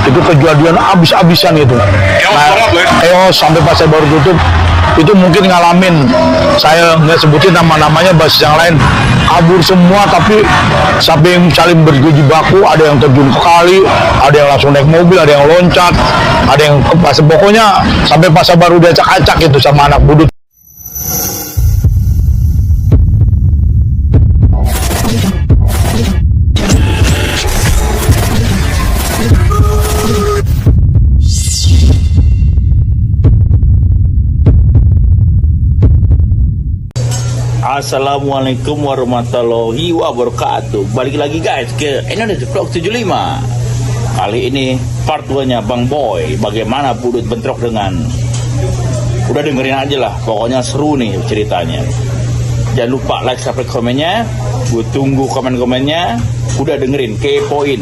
Itu kejadian abis-abisan itu. Chaos sampai pasar baru tutup. Itu mungkin ngalamin, saya nggak sebutin nama-namanya, basis yang lain kabur semua, tapi sampai saling berjibaku, ada yang terjun ke kali, ada yang langsung naik mobil, ada yang loncat, ada yang ke pasar, pokoknya sampai pasar baru diacak-acak itu sama anak budut. Assalamualaikum warahmatullahi wabarakatuh. Balik lagi guys ke Indonesia Vlog 75. Kali ini part 2-nya Bang Boy, bagaimana budut bentrok dengan. Udah dengerin aja lah, pokoknya seru nih ceritanya. Jangan lupa like, subscribe, komennya. Gue tunggu komen-komennya. Udah dengerin, kepoin.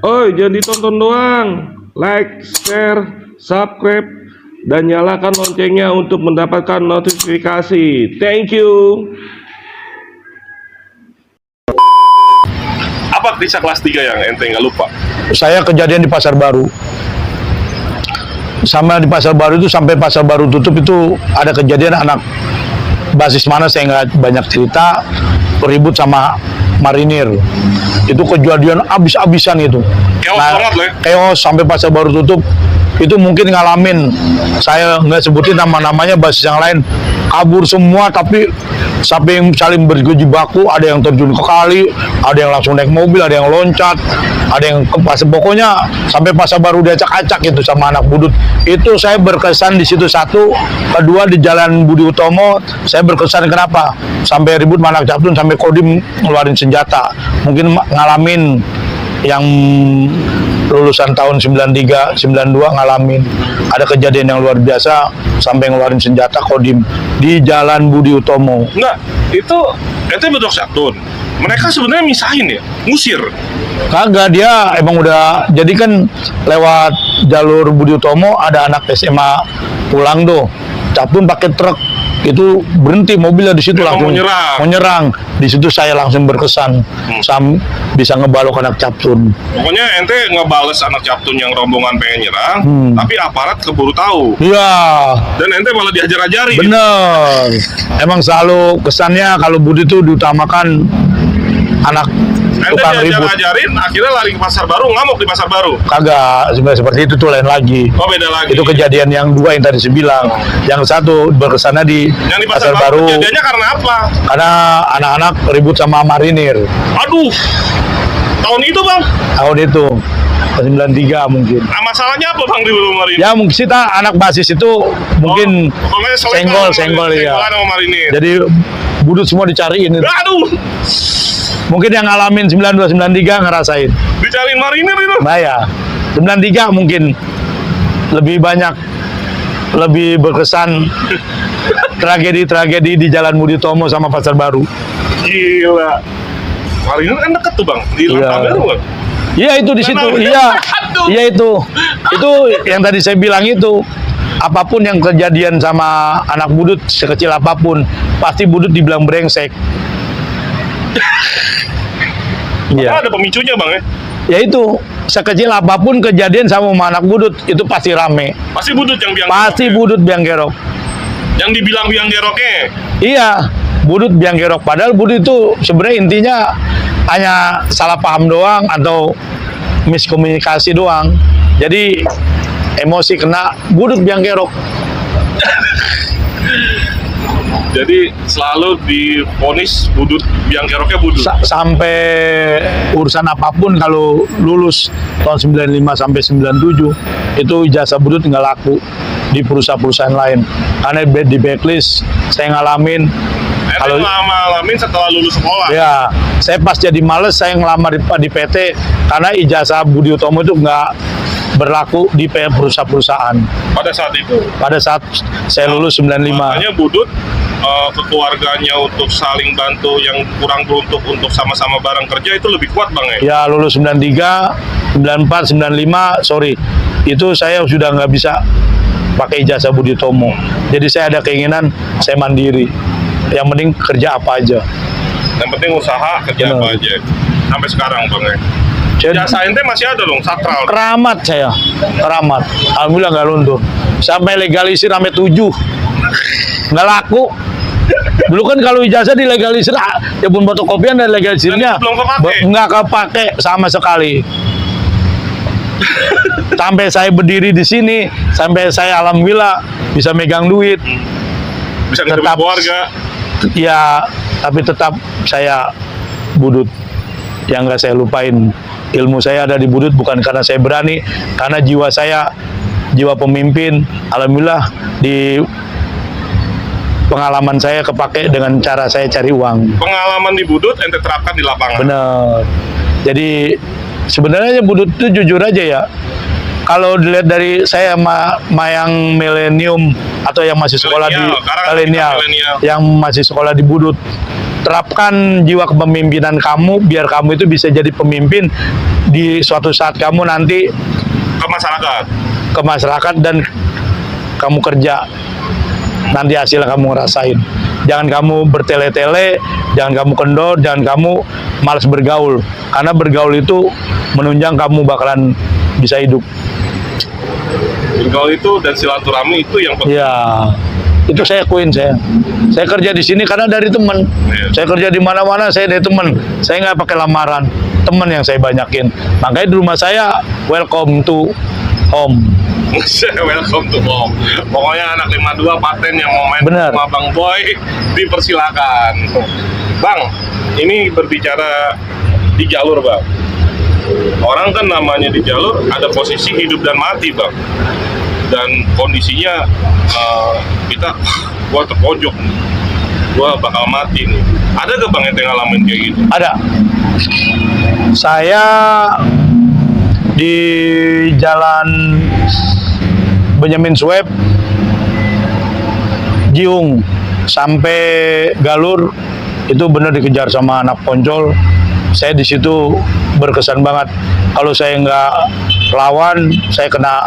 Oi, jangan ditonton doang. Like, share, subscribe, dan nyalakan loncengnya untuk mendapatkan notifikasi. Thank you. Apa kisah kelas 3 yang ente nggak lupa? Saya kejadian di pasar baru. Sama di pasar baru itu, sampai pasar baru tutup itu ada kejadian anak basis mana saya nggak banyak cerita, ribut sama marinir. Itu kejadian abis-abisan itu. Chaos sampai pasar baru tutup. Itu mungkin ngalamin, saya nggak sebutin nama-namanya, basis yang lain kabur semua, tapi sampai saling berjibaku, ada yang terjun ke kali, ada yang langsung naik mobil, ada yang loncat, ada yang ke pasar, pokoknya sampai pasar baru diacak-acak itu sama anak budut. Itu saya berkesan di situ satu. Kedua, di Jalan Budi Utomo saya berkesan kenapa sampai ribut sama anak Captun, sampai Kodim ngeluarin senjata. Mungkin ngalamin yang lulusan tahun 93, 92 ngalamin ada kejadian yang luar biasa sampai ngeluarin senjata Kodim di Jalan Budi Utomo. Enggak, itu ente bentrok Captun. Mereka sebenarnya misahin ya, ngusir. Kagak, dia emang udah jadi kan lewat jalur Budi Utomo ada anak SMA pulang tuh. Captun pakai truk itu berhenti mobilnya di situ, langsung mau nyerang. Di situ saya langsung berkesan, bisa ngebalok anak Captun. Pokoknya ente ngebales anak Captun yang rombongan pengen nyerang, tapi aparat keburu tahu. Iya. Dan ente malah diajar-ajarin. Bener. Emang selalu kesannya kalau Budi itu diutamakan anak Ente tukang ribut. diajar-ajarin, akhirnya lari ke pasar baru, ngamuk di pasar baru. Kagak, sebenarnya seperti itu tuh lain lagi. Oh, beda lagi. Itu kejadian yang dua yang tadi saya bilang. Yang satu berkesannya di Pasar baru. Kejadiannya karena apa? Karena anak-anak ribut sama marinir. Aduh, tahun itu bang? Tahun itu 93 mungkin. Nah, masalahnya apa bang di rumah marinir? Ya mungkin kita anak basis itu mungkin senggol ya. Jadi budut semua dicariin. Aduh, mungkin yang ngalamin 92 93 ngerasain. dicariin marinir itu. Nah ya, 93 mungkin lebih banyak, lebih berkesan tragedi-tragedi di Jalan Budi Utomo sama Pasar Baru. Gila. Marinir kan deket tuh bang, di Lantabaru kan? Iya itu di situ, iya itu yang tadi saya bilang itu. Apapun yang kejadian sama anak budut, sekecil apapun, pasti budut dibilang brengsek. Iya. Ada pemicunya bang ya? Ya itu, sekecil apapun kejadian sama anak budut, itu pasti rame. Pasti budut yang biang Pasti gerok. budut biang gerok. Yang dibilang biang geroknya. Iya, budut biang gerok. Padahal budut itu sebenarnya intinya hanya salah paham doang atau miskomunikasi doang. Jadi emosi kena, budut biang gerok. Jadi selalu divonis budut biang geroknya budut. Sampai urusan apapun kalau lulus tahun 95 sampai 97 itu ijazah budut nggak laku di perusahaan-perusahaan lain. Karena di backlist saya ngalamin. Kalau ngalamin setelah lulus sekolah. Ya, saya pas jadi males saya ngelamar di PT karena ijazah Budi Utomo itu nggak berlaku di perusahaan-perusahaan. Pada saat itu. Pada saat saya lulus 95. Makanya budut ke keluarganya untuk saling bantu, yang kurang beruntung untuk sama-sama bareng kerja itu lebih kuat bang ya? Ya lulus 93, 94, 95, sorry. Itu saya sudah nggak bisa pakai ijazah Budi Utomo. Jadi saya ada keinginan saya mandiri. Yang penting kerja apa aja. Yang penting usaha kerja Benar. apa aja. Sampai sekarang Bang ya. Jadi, Jasa ente masih ada dong, sakral. keramat saya, keramat. Alhamdulillah nggak luntur. Sampai legalisir sampai 7. Nggak laku. Dulu kan kalau ijazah dilegalisir, ya pun fotokopian dan legalisirnya Dan belum kepake. nggak kepake sama sekali. Sampai saya berdiri di sini, sampai saya alhamdulillah bisa megang duit. Bisa ngidupin Tetap. keluarga. Ya, tapi tetap saya budut. Yang nggak saya lupain, ilmu saya ada di budut bukan karena saya berani, karena jiwa saya, jiwa pemimpin. Alhamdulillah di pengalaman saya kepake dengan cara saya cari uang. Pengalaman di Budut ente terapkan di lapangan. Bener. Jadi sebenarnya budut itu jujur aja ya. Kalau dilihat dari saya sama yang milenium atau yang masih sekolah di Milenial, sekarang kita milenial, milenial. yang masih sekolah di budut, terapkan jiwa kepemimpinan kamu biar kamu itu bisa jadi pemimpin di suatu saat kamu nanti Ke masyarakat. ke masyarakat dan kamu kerja. Nanti hasilnya kamu ngerasain. Jangan kamu bertele-tele, jangan kamu kendor, jangan kamu malas bergaul. Karena bergaul itu menunjang kamu bakalan bisa hidup. Bergaul itu dan silaturahmi itu yang penting. Ya, itu saya akuin saya. Saya kerja di sini karena dari teman. Iya. Saya kerja di mana-mana saya dari teman. Saya nggak pakai lamaran. Teman yang saya banyakin. Makanya di rumah saya welcome to home. Welcome to home. Pokoknya anak 52 paten yang mau main Bener. sama Bang Boy dipersilakan. Bang, ini berbicara di jalur Bang. Orang kan namanya di jalur ada posisi hidup dan mati Bang. Dan kondisinya kita, gua terpojok nih. Gua bakal mati nih. Ada gak Bang yang ngalamin kayak gitu? Ada. Saya di jalan Benyamin Sueb, Jiung sampai Galur itu benar dikejar sama anak poncol. Saya di situ berkesan banget. Kalau saya nggak lawan, saya kena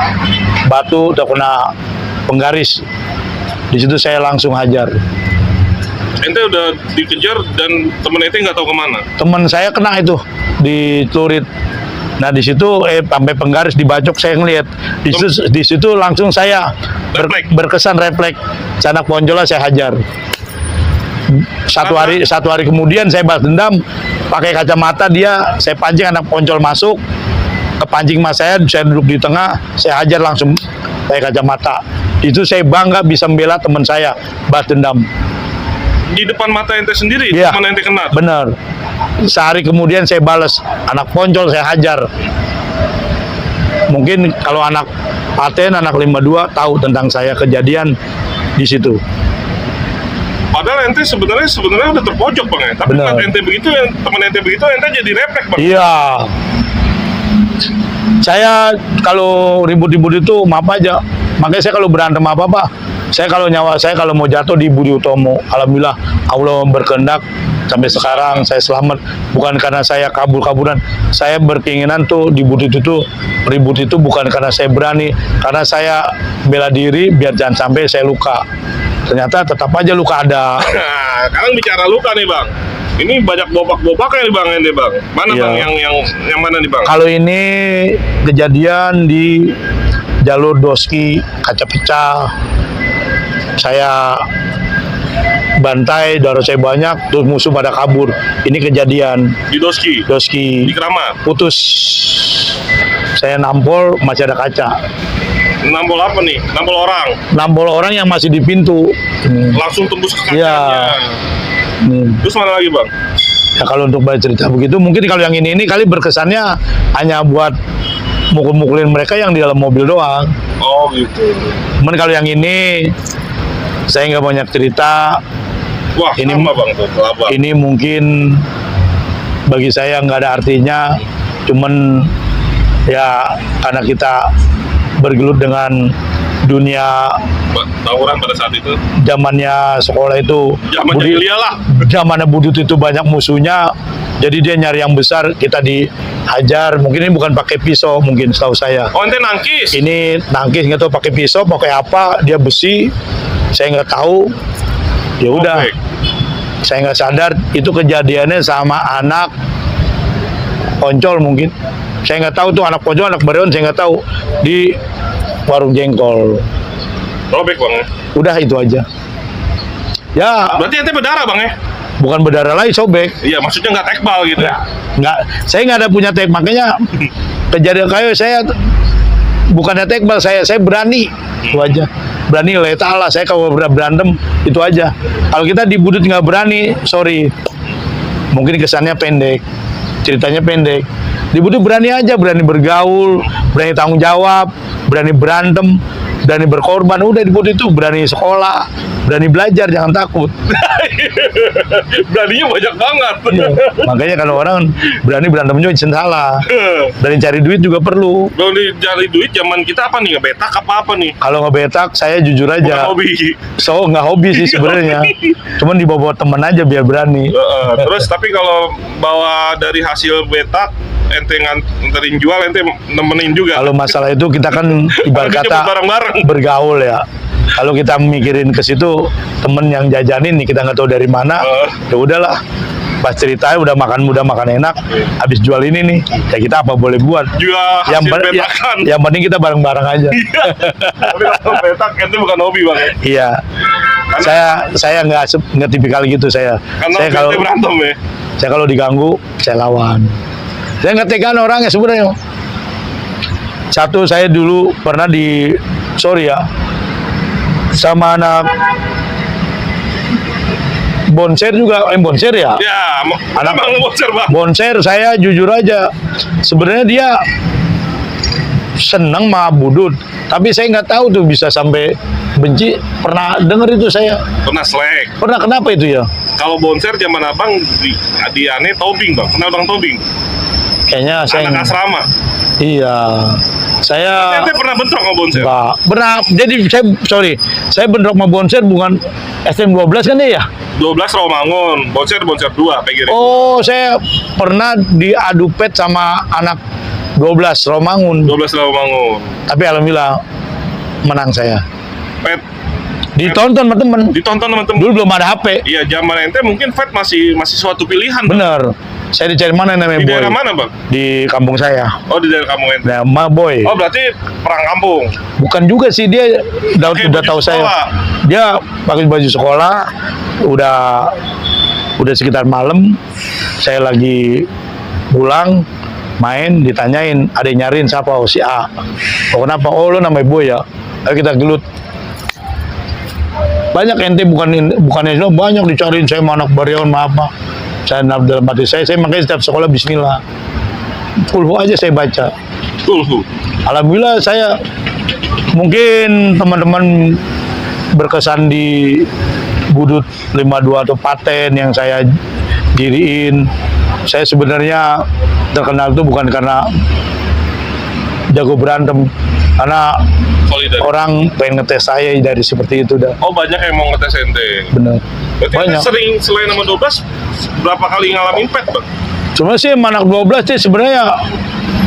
batu atau kena penggaris. Di situ saya langsung hajar. Ente udah dikejar dan temen ente nggak tahu kemana. Teman saya kena itu di celurit. Nah di situ sampai penggaris dibacok saya ngelihat. Di situ langsung saya Refleks. berkesan refleks. Anak ponjola saya hajar. Satu hari kemudian saya balas dendam, pakai kacamata dia, saya pancing anak poncol masuk, kepancing mas saya duduk di tengah, saya hajar langsung pakai kacamata. Itu saya bangga bisa membela teman saya, balas dendam. Di depan mata ente sendiri, Iya. teman ente kena. Bener. Sehari kemudian saya balas, anak poncol saya hajar. Mungkin kalau anak paten, anak 52 tahu tentang saya kejadian di situ. Padahal ente sebenarnya udah terpojok Bang ya. Tapi Benar. pas ente begitu, teman ente begitu, ente jadi refleks Bang. Iya. Saya kalau ribut-ribut itu maaf aja. Makanya saya kalau berantem apa-apa, saya kalau nyawa saya kalau mau jatuh di Budi Utomo. Alhamdulillah Allah berkehendak sampai sekarang saya selamat. Bukan karena saya kabur-kaburan. Saya berkeinginan tuh di Budi itu tuh ribut itu bukan karena saya berani, karena saya bela diri biar jangan sampai saya luka. Ternyata tetap aja luka ada. Nah, sekarang bicara luka nih Bang. Ini banyak bopak-bopaknya nih Bang ente Bang. Mana Iya. Bang yang mana nih Bang? Kalau ini kejadian di jalur Doski, kaca pecah. Saya bantai, darah saya banyak, terus musuh pada kabur. Ini kejadian Di Doski, Doski di Keramat. putus. Saya nampol, masih ada kaca. Nampol apa nih? Nampol orang. Nampol orang yang masih di pintu. Langsung tembus ke kacanya. Iya. Terus mana lagi Bang? Ya kalau untuk baca cerita begitu, mungkin kalau yang ini kali berkesannya hanya buat mukul-mukulin mereka yang di dalam mobil doang. Oh gitu. Cuman kalau yang ini saya nggak banyak cerita. Wah, Ini- sama Bang tuh, kelabang. Ini mungkin bagi saya nggak ada artinya. Cuman ya karena kita bergelut dengan dunia tawuran pada saat itu. Zamannya sekolah itu Zaman Budi- jahiliyah lah. zamannya Budut itu banyak musuhnya, jadi dia nyari yang besar, kita dihajar. Mungkin ini bukan pakai pisau, mungkin setahu saya. Oh, ente nangkis. Ini nangkis, nggak tahu pakai pisau, pakai apa, dia besi, saya nggak tahu. Ya udah, Oke. saya nggak sadar itu kejadiannya sama anak Poncol mungkin. Saya nggak tahu tuh anak Poncol, anak Bareon, saya nggak tahu, di warung jengkol. Robek bang ya. Udah itu aja. Ya, Berarti ente berdarah bang ya? bukan berdarah lagi, sobek. Iya, maksudnya nggak tekbal gitu ya? Nggak, saya nggak ada punya tek, makanya kejadian kayak saya bukannya tekbal, saya berani, itu aja. Berani lillahi ta'ala, saya kalau berantem itu aja. Kalau kita di Budut nggak berani, sorry, mungkin kesannya pendek, ceritanya pendek. Di Budut berani aja, berani bergaul, berani tanggung jawab, berani berantem, berani berkorban. Udah di Budut itu berani sekolah, berani belajar, jangan takut. Beraninya banyak banget. Iya. Makanya kalau orang berani berantem juga salah. Berani cari duit juga perlu. Kalau dicari duit zaman kita apa nih, ngebetak apa nih? Kalau ngebetak, saya jujur Bukan aja. hobi. So nggak hobi sih sebenarnya. Cuman dibawa temen aja biar berani. Terus tapi kalau bawa dari hasil betak, ente nganterin jual, ente nemenin juga. Kalau masalah itu kita kan ibarat Harusnya kata bareng-bareng. bergaul ya. Kalau kita mikirin ke situ, temen yang jajanin nih kita nggak tahu dari mana, ya udahlah. Pas ceritanya udah makan enak, habis jual ini nih, ya kita apa boleh buat. Jual hasil Ya, betakan. yang penting kita bareng-bareng aja. Tapi kalau betak ente bukan hobi bang ya? Iya. Saya nggak tipikal gitu saya. Karena Saya kalau ente berantem ya? saya kalau diganggu, saya lawan. Saya nggak tegaan orangnya sebenarnya. Satu, saya dulu pernah sorry ya, sama anak Bonser juga, Bonser ya. Ya, Anak- bang bocor bang. Bonser, saya jujur aja, sebenarnya dia seneng sama Budut, tapi saya nggak tahu tuh bisa sampai benci. Pernah denger itu saya. Pernah selek. Pernah, kenapa itu ya? Kalau bonser zaman abang di aneh Tobing bang. Kenal bang Tobing? Kayaknya saya Anak asrama. iya. Saya Ente pernah bentrok sama bonser? enggak pernah. Jadi saya bentrok sama Bonser bukan SM12 kan ya? 12 Rawamangun, bonser 2 PGRI. Oh, saya pernah diadu pet sama anak 12 Romangun. 12 Rawamangun. Tapi alhamdulillah menang saya. Pet Ditonton sama temen. ditonton teman-teman. Dulu belum ada HP. Iya, zaman ente mungkin Fed masih suatu pilihan. Bang. Bener. Saya dicari mana namanya Di Boy? daerah mana bang? Di kampung saya. Oh di daerah kamu ente. Nama Boy. Oh berarti perang kampung. Bukan juga sih, dia udah Pakai baju tahu saya. sekolah. Dia pakai baju sekolah, udah sekitar malam. Saya lagi pulang main, ditanyain, ada yang nyariin siapa? Oh si A. Oh kenapa? Oh lo namanya Boy ya. Ayo kita gelut. Banyak ente bukannya banyak dicariin saya sama anak Bareon sama apa. Saya dalam hati saya makanya setiap sekolah bismillah. Kulhu aja saya baca. Tuh. Alhamdulillah saya mungkin teman-teman berkesan di Budut 52 atau Paten yang saya diriin. Saya sebenarnya terkenal itu bukan karena jago berantem, karena Solidar. orang pengen ngetes saya dari seperti itu dah. Oh banyak yang mau ngetes ente. Bener. Berarti ente Banyak. sering selain nama 12 berapa kali ngalamin pet bang? Cuma sih anak 12 sih sebenarnya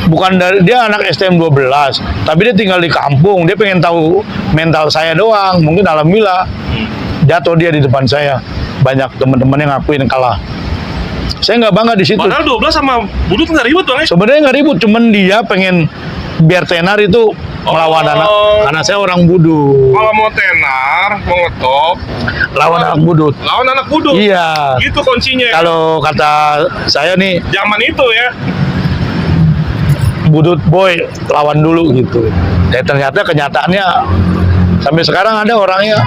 bukan dari dia anak STM 12, tapi dia tinggal di kampung. Dia pengen tahu mental saya doang. Mungkin alhamdulillah jatuh dia di depan saya. Banyak teman-teman yang ngakuin kalah. Saya nggak bangga di situ. Padahal 12 sama Budut nggak ribut bang ya? Sebenarnya nggak ribut, cuman dia pengen biar tenar itu melawan anak saya orang Budut. Kalau mau tenar, mau ngetop, Lawan anak Budut. lawan anak Budut. Iya. Gitu kuncinya. Kalau kata saya nih, Zaman itu ya. Budut Boy lawan dulu gitu. Dan ternyata kenyataannya sampai sekarang ada orangnya.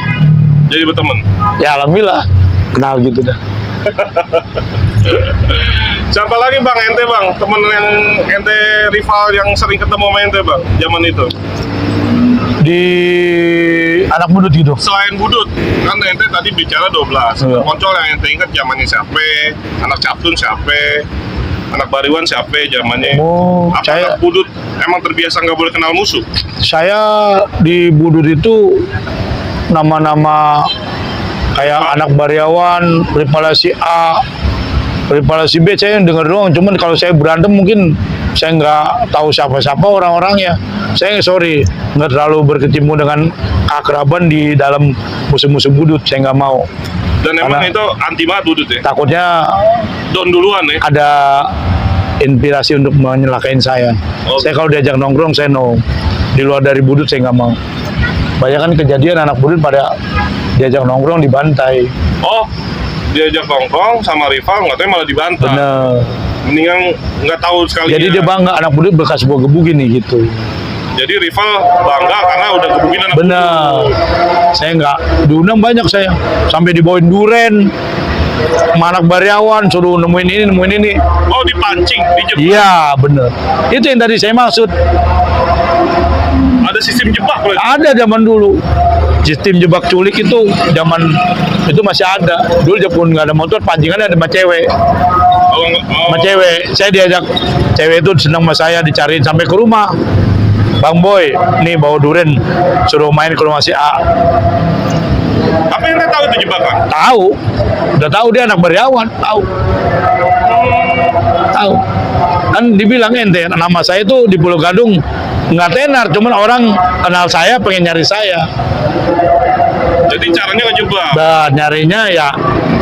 Jadi berteman. Ya alhamdulillah kenal gitu dah. Siapa lagi bang ente bang? Temen yang ente rival yang sering ketemu sama ente bang? Zaman itu. Di anak Budut gitu. Selain Budut, kan ente tadi bicara 12. Iya. Poncol yang ente ingat zamannya siapa? Anak Captun siapa? Anak Bariwan siapa zamannya? Oh, Apa saya anak Budut emang terbiasa nggak boleh kenal musuh? di Budut itu nama-nama kayak anak Baryawan, Ripalasi A, Ripalasi B saya yang dengar doang. Cuman kalau saya berantem mungkin saya nggak tahu siapa-siapa orang-orangnya. Saya sorry nggak terlalu berkecimpung dengan keakraban di dalam musuh-musuh budut. Saya nggak mau. Dan emang Karena itu anti banget budut ya. takutnya Don duluan ya. ada inspirasi untuk menyelakain saya. Oh. Saya kalau diajak nongkrong saya no. Di luar dari budut saya nggak mau. Banyak kan kejadian anak budut pada diajak nongkrong dibantai. Oh, diajak nongkrong sama rival nggak tahu malah dibantah. Bener. Mendingan nggak tahu sekali. Jadi dia bangga anak budut bekas sebuah gebukin nih gitu. Jadi rival bangga karena udah gebukin anak Bener. Saya nggak diundang banyak saya. Sampai dibawain duren. Sama anak Baryawan suruh nemuin ini. Oh, dipancing, dijebak. Iya bener. Itu yang tadi saya maksud. Ada sistem jebak loh. Ada zaman dulu. Sistem jebak culik itu zaman itu masih ada. Dulu pun nggak ada motor, pancingannya ada sama cewek. Oh, Sama cewek. Saya diajak cewek itu senang sama saya, dicariin sampai ke rumah. Bang Boy, nih bawa duren, suruh main ke rumah si A. Tapi ente tahu itu jebakan? Tahu, udah tahu dia anak Baryawan, tahu. Kan dibilang ente, nama saya tuh di Pulau Gadung nggak tenar, cuman orang kenal saya, pengen nyari saya. Jadi caranya ngejebak. Dan nyarinya ya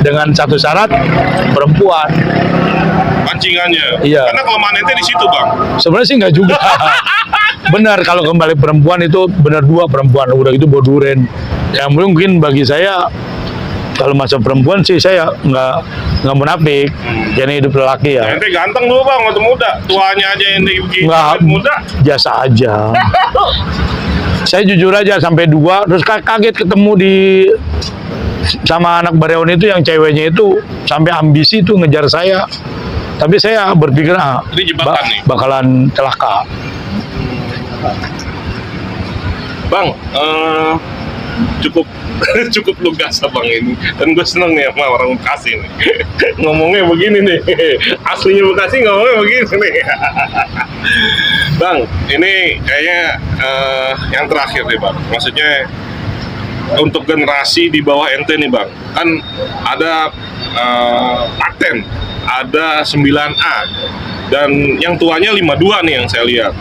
dengan satu syarat perempuan. Pancingannya. Iya. Karena kelemahan ente di situ, Bang. Sebenarnya sih nggak juga. Benar kalau kembali perempuan itu benar dua perempuan udah itu bawa duren. Yang mungkin bagi saya kalau masa perempuan sih saya nggak munafik. Jadi hidup lelaki ya. Ente ganteng dulu, Bang, waktu muda. Tuanya aja ente begini. Nggak Muda. biasa aja. Saya jujur aja sampai 2 terus kaget ketemu di sama anak Baryawan itu yang ceweknya itu sampai ambisi tuh ngejar saya. Tapi saya berpikir Ini jebakan nih. bakalan celaka. Bang, cukup cukup lugas Bang ini. Dan gue seneng nih sama orang Bekasi nih. Ngomongnya begini nih. Aslinya Bekasi ngomongnya begini nih. Bang, ini kayaknya yang terakhir nih Bang. Maksudnya untuk generasi di bawah ente nih Bang. Kan ada paten, ada 9A. Dan yang tuanya 52 nih yang saya lihat.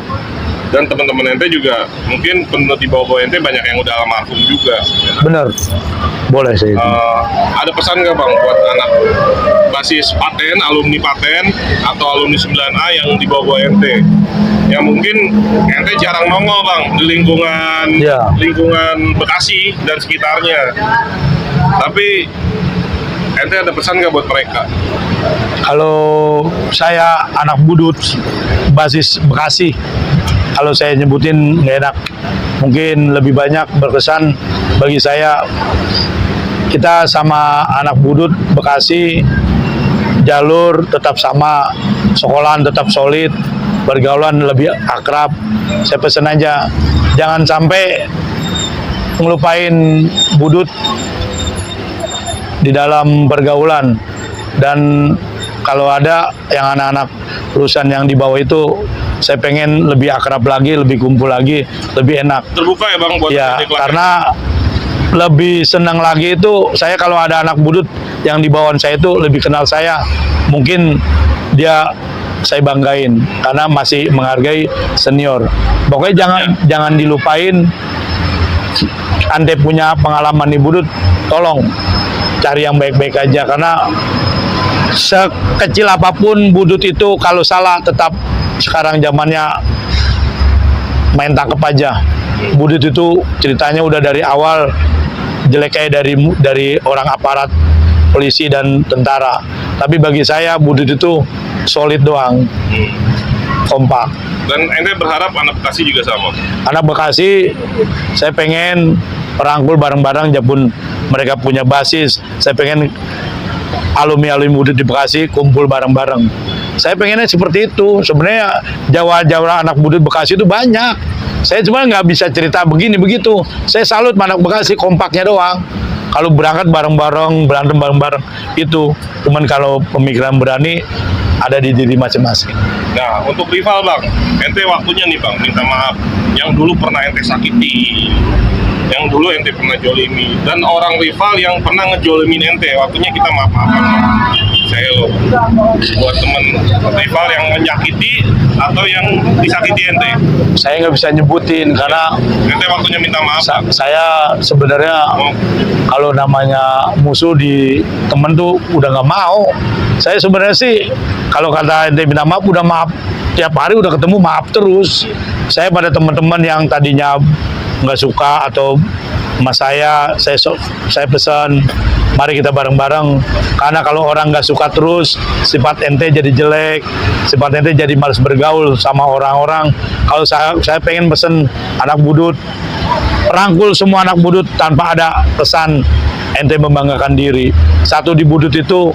Dan teman-teman ente juga mungkin pendengar di bawah ente banyak yang udah almarhum juga. Bener, boleh saya. Ada pesan nggak Bang buat anak basis paten, alumni paten atau alumni 9A yang di bawah ente? Yang mungkin ente jarang nongol Bang di lingkungan Ya. lingkungan Bekasi dan sekitarnya. Tapi ente ada pesan nggak buat mereka? Kalau saya anak budut basis Bekasi, kalau saya nyebutin nggak enak, mungkin lebih banyak berkesan bagi saya. Kita sama anak budut Bekasi, jalur tetap sama, sekolahan tetap solid, pergaulan lebih akrab. Saya pesen aja, jangan sampai ngelupain budut di dalam pergaulan. Dan kalau ada yang anak-anak lulusan yang di bawah itu, saya pengen lebih akrab lagi, lebih kumpul lagi, lebih enak. Terbuka ya Bang buat Ya, adik kelas? karena lebih senang lagi itu saya kalau ada anak budut yang di bawah saya itu lebih kenal saya. Mungkin dia saya banggain karena masih menghargai senior. Pokoknya jangan dilupain. Ante punya pengalaman di budut, tolong cari yang baik-baik aja, karena sekecil apapun budut itu kalau salah tetap sekarang zamannya main tangkep aja. Budut itu ceritanya udah dari awal jelek kayak dari orang aparat polisi dan tentara. Tapi bagi saya budut itu solid doang, kompak. Dan ente berharap anak Bekasi juga sama? Anak Bekasi saya pengen merangkul bareng-bareng, japun mereka punya basis. Saya pengen alumni budut di Bekasi kumpul bareng-bareng. Saya pengennya seperti itu. Sebenarnya Jawa anak budut Bekasi itu banyak. Saya cuma nggak bisa cerita begini begitu. Saya salut sama anak Bekasi, kompaknya doang. Kalau berangkat bareng-bareng, berantem bareng-bareng itu. Cuman kalau pemikiran berani ada di diri masing-masing. Nah, untuk rival Bang, ente waktunya nih Bang, minta maaf yang dulu pernah ente sakiti, yang dulu ente pernah jolimi, dan orang rival yang pernah ngejolimin ente. Waktunya kita maaf-maafan. Saya loh, buat temen rival yang menyakiti atau yang disakiti ente. Saya nggak bisa nyebutin karena Ente waktunya minta maaf. saya sebenarnya Oh, kalau namanya musuh di temen tuh udah nggak mau. Saya sebenarnya sih kalau kata ente minta maaf, udah maaf tiap hari, udah ketemu maaf terus. Saya pada teman-teman yang tadinya nggak suka atau sama saya pesan, mari kita bareng-bareng, karena kalau orang nggak suka terus, sifat ente jadi jelek, sifat ente jadi malas bergaul sama orang-orang. Kalau saya pengen pesen anak budut, rangkul semua anak budut tanpa ada pesan ente membanggakan diri. Satu di budut itu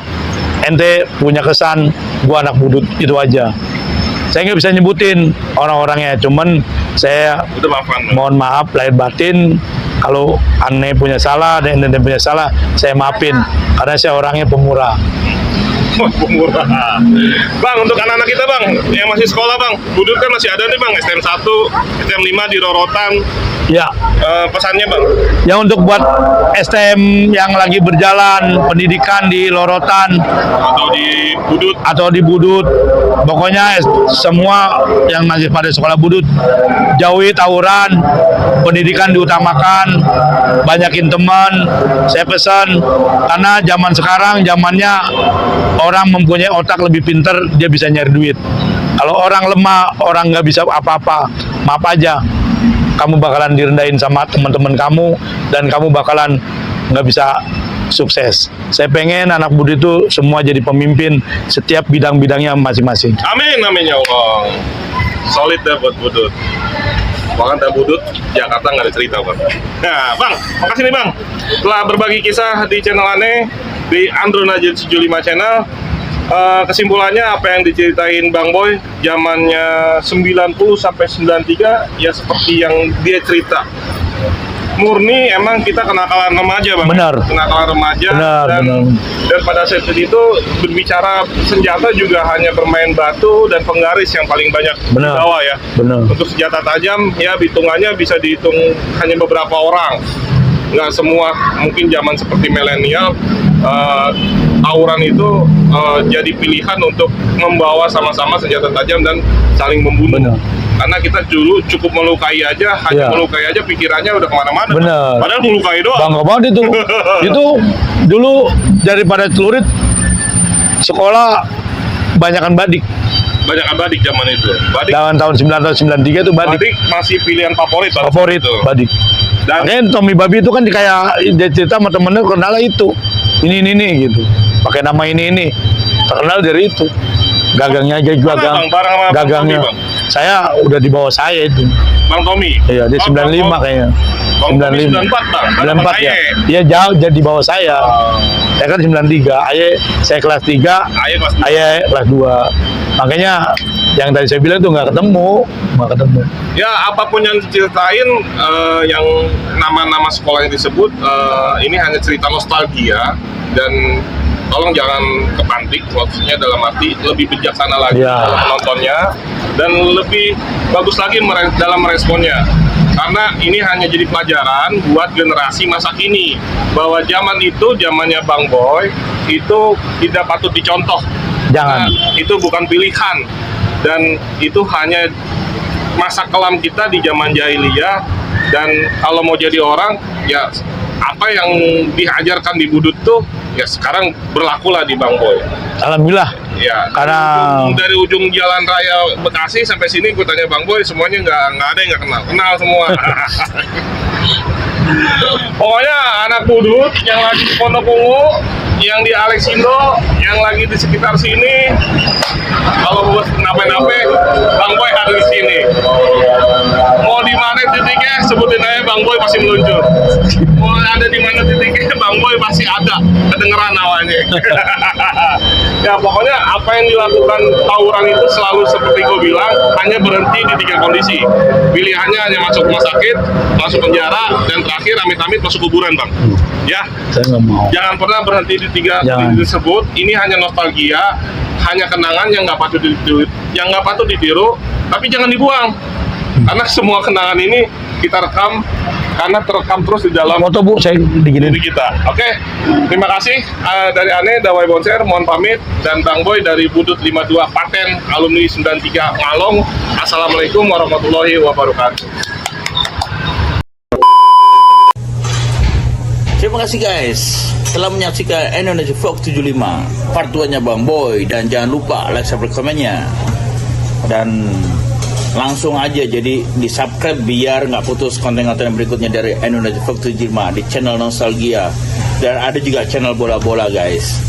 ente punya kesan, gua anak budut, itu aja. Saya nggak bisa nyebutin orang-orangnya, cuman saya udah maafkan. mohon maaf lahir batin kalau aneh punya salah dan ente punya salah, saya maafin karena saya orangnya pemurah. Wah, pemurah. Bang, untuk anak-anak kita bang, yang masih sekolah bang, budut kan masih ada nih bang, STM 1, STM 5 di Rorotan. Ya, Pesannya bang, ya untuk buat STM yang lagi berjalan pendidikan di Lorotan atau di budut, pokoknya semua yang masih pada sekolah budut, jauhi tawuran, pendidikan diutamakan, banyakin teman. Saya pesan karena zaman sekarang zamannya orang mempunyai otak lebih pinter, dia bisa nyari duit. Kalau orang lemah, orang nggak bisa apa-apa, maaf aja, kamu bakalan direndahin sama teman-teman kamu dan kamu bakalan nggak bisa sukses. Saya pengen anak budut itu semua jadi pemimpin setiap bidang-bidangnya masing-masing. amin amin ya Allah. Solid dah buat budut. Bahkan dah budut Jakarta nggak ada cerita bang. Nah bang, makasih nih bang telah berbagi kisah di channel aneh di Andro Najib 75 channel. Kesimpulannya apa yang diceritain Bang Boy zamannya 90 sampai 93 ya seperti yang dia cerita. Murni emang kita kenakalan remaja bang. Benar. Kenakalan remaja. Benar, benar. Dan pada saat itu berbicara senjata juga hanya bermain batu dan penggaris yang paling banyak Benar. dibawa ya. Benar. Untuk senjata tajam ya hitungannya bisa dihitung hanya beberapa orang. Nggak semua, mungkin zaman seperti milenial tawuran itu jadi pilihan untuk membawa sama-sama senjata tajam dan saling membunuh. Benar. Karena kita dulu cukup melukai aja, hanya Iya. melukai aja, pikirannya udah kemana-mana. Benar. Padahal melukai doang. Bangga banget itu. Itu dulu daripada celurit, sekolah banyakan badik. Banyak badik zaman itu. Badik, Tahun 93 itu badik. badik masih pilihan favorit. pada Favorit saat itu. badik. Dan Makanya Tommy Babi itu kan kayak dia cerita sama temennya, kenal itu. Ini gitu. Pakai nama ini. Terkenal dari itu. Gagangnya aja Mana, gagang. Bang? Bareng sama Bang Gagangnya. Tommy, Bang? Saya udah di bawah saya itu. Bang Tommy. Iya, dia 95 kayaknya. Bang Tommy 94 bang. 94 ya. Aye. Dia jauh jadi di bawah saya. Saya kan 93. Saya kelas 3. Aye kelas 2. Kelas 2. Makanya yang tadi saya bilang tuh nggak ketemu. Ya apapun yang diceritain, yang nama-nama sekolah yang disebut, ini hanya cerita nostalgia dan tolong jangan kepantik, maksudnya dalam arti lebih bijaksana lagi Ya. dalam menontonnya dan lebih bagus lagi dalam meresponnya. Karena ini hanya jadi pelajaran buat generasi masa kini bahwa zaman itu, zamannya Bang Boy itu tidak patut dicontoh. Jangan. Nah, itu bukan pilihan dan itu hanya masa kelam kita di zaman jahiliyah. Dan kalau mau jadi orang, ya apa yang diajarkan di budut tuh ya sekarang berlakulah di Bang Boy. Alhamdulillah. Ya, Karena dari ujung jalan raya Bekasi sampai sini gue tanya Bang Boy, semuanya nggak ada yang nggak kenal semua. Pokoknya anak budut yang lagi di Pondok Ungu, yang di Alexindo, yang lagi di sekitar sini, kalau buat nape-nape, Bang Boy ada di sini. Mau di mana titiknya, sebutin aja Bang Boy pasti meluncur. Mau ada di mana titiknya, Bang Boy pasti ada, kedengeran awalnya. Ya pokoknya apa yang dilakukan tawuran itu selalu seperti gue bilang, hanya berhenti di 3 kondisi. Pilihannya hanya masuk rumah sakit, masuk penjara, dan terakhir amit-amit masuk kuburan bang. Ya, saya nggak mau. jangan pernah berhenti di 3 Jangan. kondisi tersebut. Ini hanya nostalgia, hanya kenangan yang nggak patut ditiru, tapi jangan dibuang. Karena semua kenangan ini kita rekam karena terekam terus di dalam Foto Bu, saya diginin. diri kita. Oke, terima kasih dari Ane, Dawai Bonser, mohon pamit, dan Bang Boy dari Budut 52 Paten, alumni 93 Ngalong. Assalamualaikum warahmatullahi wabarakatuh. Terima kasih guys telah menyaksikan Indonesia Vlog 75 part 2-nya Bang Boy, dan jangan lupa like, subscribe, komennya, dan langsung aja jadi di subscribe biar nggak putus konten-konten berikutnya dari Indonesia Vlog 75 di channel Nostalgia, dan ada juga channel bola-bola guys.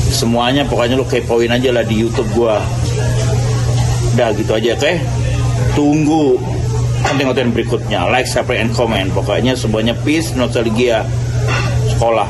Semuanya pokoknya lo kepoin aja lah di YouTube gua. Udah gitu aja, oke? Tunggu konten-konten berikutnya, like, subscribe, and comment. Pokoknya semuanya peace, nostalgia, sekolah.